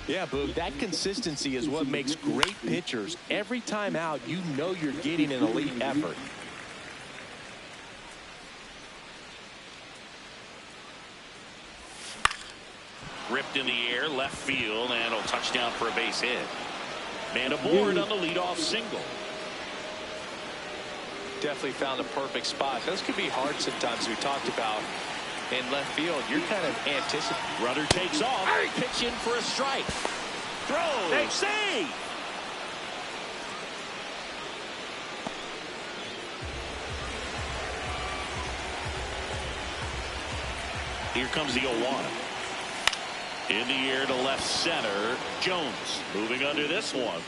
Yeah, Boog, that consistency is what makes great pitchers. Every time out, you know you're getting an elite effort. Ripped in the air, left field, and a touchdown for a base hit. Man aboard on the leadoff single. Definitely found a perfect spot. Those could be hard sometimes. We talked about in left field. You're kind of anticipating. Runner takes off. Pitch in for a strike. Throw. Save. Here comes the 0-1. In the air to left center. Jones moving under this one.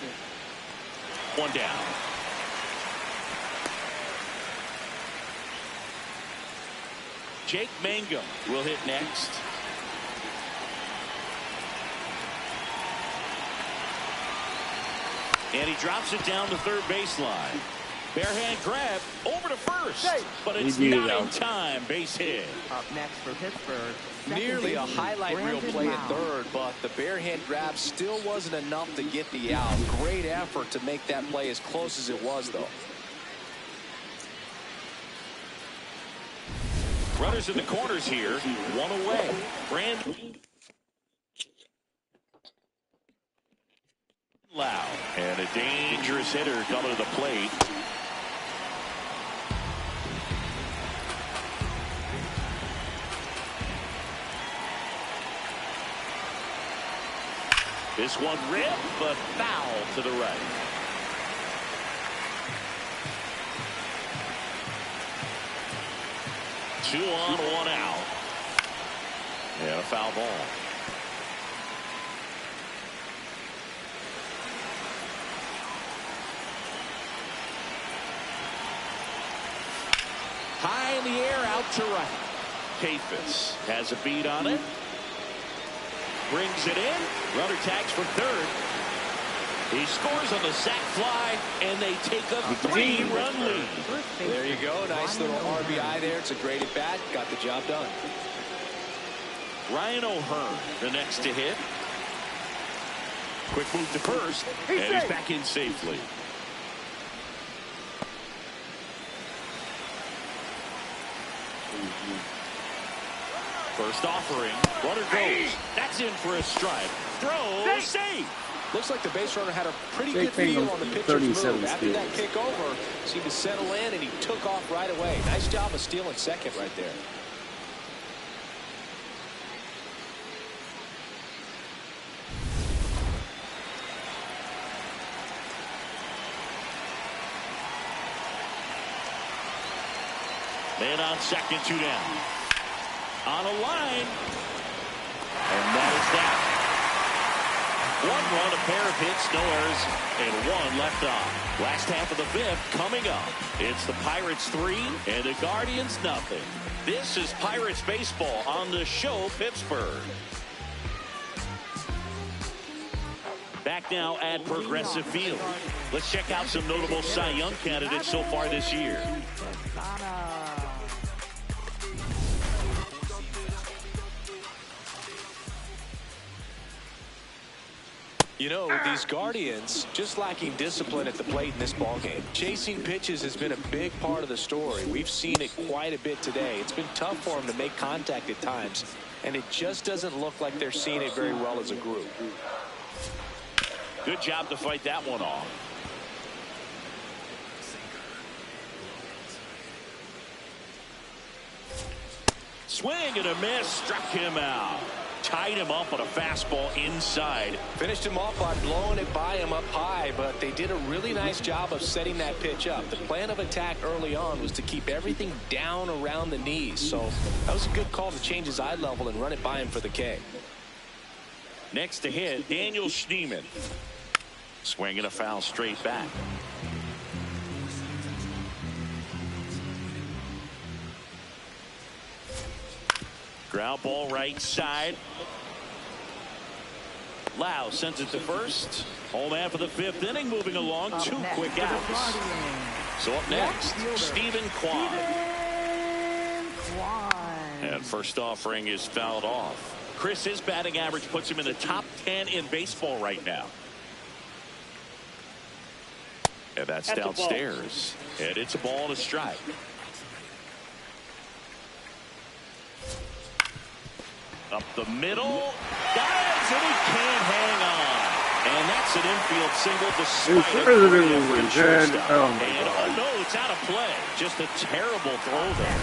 One down. Jake Mangum will hit next. And he drops it down the third baseline. Barehand grab over to first, but it's not in time. Base hit. Up next for Pittsburgh. Nearly a highlight reel play at third, but the barehand grab still wasn't enough to get the out. Great effort to make that play as close as it was, though. Runners in the corners here. One away. Brand Loud. And a dangerous hitter coming to the plate. This one ripped, but foul to the right. Two on, one out. And a foul ball. High in the air, out to right. Kafis has a beat on it. Brings it in. Runner tags for third. He scores on the sac fly, and they take a 3-run lead. There you go. Nice little RBI there. It's a great at-bat. Got the job done. Ryan O'Hearn, the next to hit. Quick move to first, and he's back in safely. First offering. Runner goes. That's in for a strike. Throw. Save. Looks like the base runner had a pretty good feel on the pitcher's move. After that kick over, seemed to settle in, and he took off right away. Nice job of stealing second right there. Man on second, two down. On a line. And that is that. One run, a pair of hits, no errors, and one left on. Last half of the fifth coming up. It's the Pirates 3 and the Guardians nothing. This is Pirates baseball on the show Pittsburgh. Back now at Progressive Field. Let's check out some notable Cy Young candidates so far this year. You know, these Guardians just lacking discipline at the plate in this ballgame. Chasing pitches has been a big part of the story. We've seen it quite a bit today. It's been tough for them to make contact at times, and it just doesn't look like they're seeing it very well as a group. Good job to fight that one off. Swing and a miss, struck him out. Tied him up on a fastball inside. Finished him off by blowing it by him up high, but they did a really nice job of setting that pitch up. The plan of attack early on was to keep everything down around the knees, so that was a good call to change his eye level and run it by him for the K. Next to hit, Daniel Schneemann. Swinging a foul straight back. Ground ball right side. Lau sends it to first. Home man for the fifth inning, moving along. Two quick outs. So up next, Stephen Kwan. And first offering is fouled off. Chris, his batting average puts him in the top 10 in baseball right now. And that's downstairs. And it's a ball and a strike. Up the middle. Dives, and he can't hang on. And that's an infield single despite a shortstop. And oh no, it's out of play. Just a terrible throw there.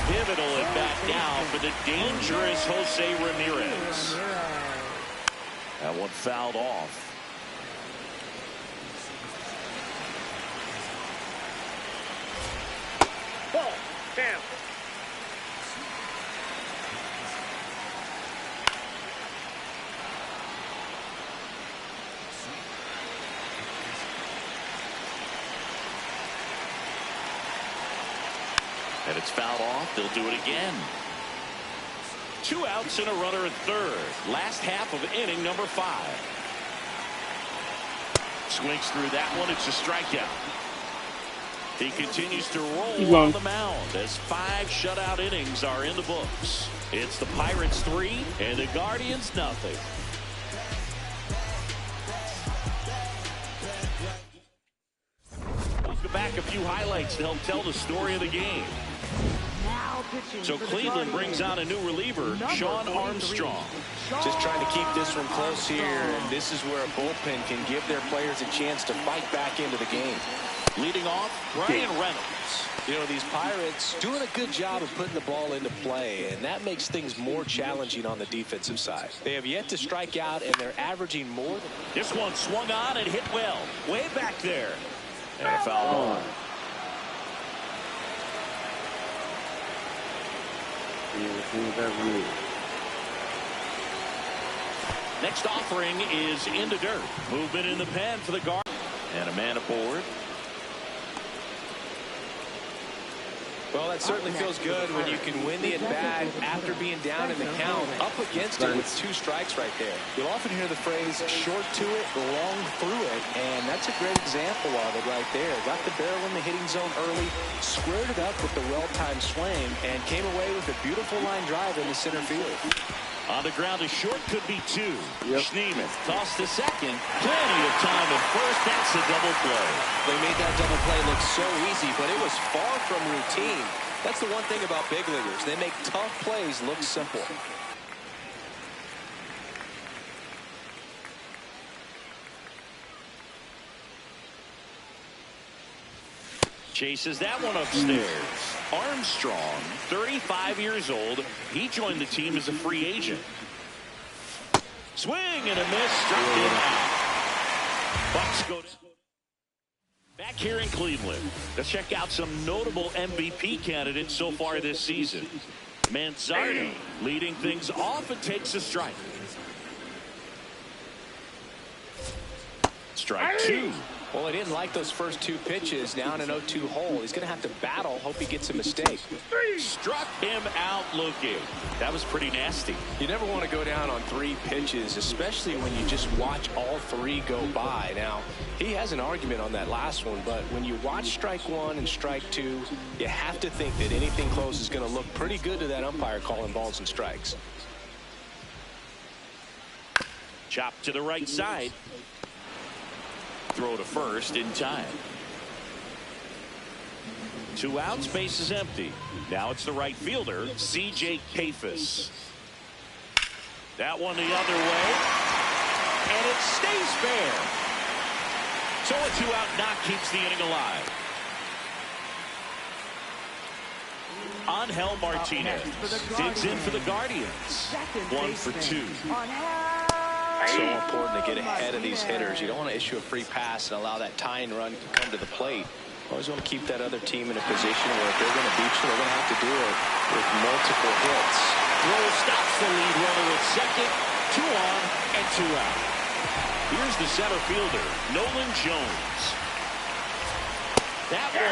Pivotal at bat now for the dangerous Jose Ramirez. That one fouled off. Ball, down. And it's fouled off. They'll do it again. 2 outs and a runner at third. Last half of inning number 5. Swings through that one. It's a strikeout. He continues to roll on the mound as 5 shutout innings are in the books. It's the Pirates 3 and the Guardians nothing. We'll go back a few highlights to help tell the story of the game. So Cleveland brings on a new reliever, Shawn Armstrong. Just trying to keep this one close here, and this is where a bullpen can give their players a chance to fight back into the game. Leading off, Brian Reynolds. You know, these Pirates doing a good job of putting the ball into play, and that makes things more challenging on the defensive side. They have yet to strike out, and they're averaging more. This one swung on and hit well. Way back there. And a foul ball. Next offering is in the dirt. Movement in the pen for the guard. And a man aboard. Well, that certainly feels good when you can win the at-bat after being down in the count, up against it with 2 strikes right there. You'll often hear the phrase, short to it, long through it, and that's a great example of it right there. Got the barrel in the hitting zone early, squared it up with the well-timed swing, and came away with a beautiful line drive into center field. On the ground, a short could be 2. Schneemann tossed to second. Plenty of time at first. That's a double play. They made that double play look so easy, but it was far from routine. That's the one thing about big leaguers. They make tough plays look simple. Chases that one upstairs. Armstrong, 35 years old. He joined the team as a free agent. Swing and a miss. Struck him out. Bucks go down. Back here in Cleveland, let's check out some notable MVP candidates so far this season. Manzardo leading things off and takes a strike. Strike 2. Well, he didn't like those first 2 pitches. Now in an 0-2 hole. He's going to have to battle. Hope he gets a mistake. Struck him out looking. That was pretty nasty. You never want to go down on 3 pitches, especially when you just watch all 3 go by. Now, he has an argument on that last one, but when you watch strike 1 and strike 2, you have to think that anything close is going to look pretty good to that umpire calling balls and strikes. Chop to the right side. Throw to first in time. 2 outs, base is empty. Now it's the right fielder, C.J. Kafis. That one the other way. And it stays fair. So a 2-out knock keeps the inning alive. Angel Martinez digs in for the Guardians. 1 for 2. So important to get ahead of these hitters. You don't want to issue a free pass and allow that tying run to come to the plate. Always want to keep that other team in a position where if they're going to beat you, they're going to have to do it with multiple hits. Throw stops the lead runner at second. 2 on and 2 out. Here's the center fielder, Nolan Jones. That one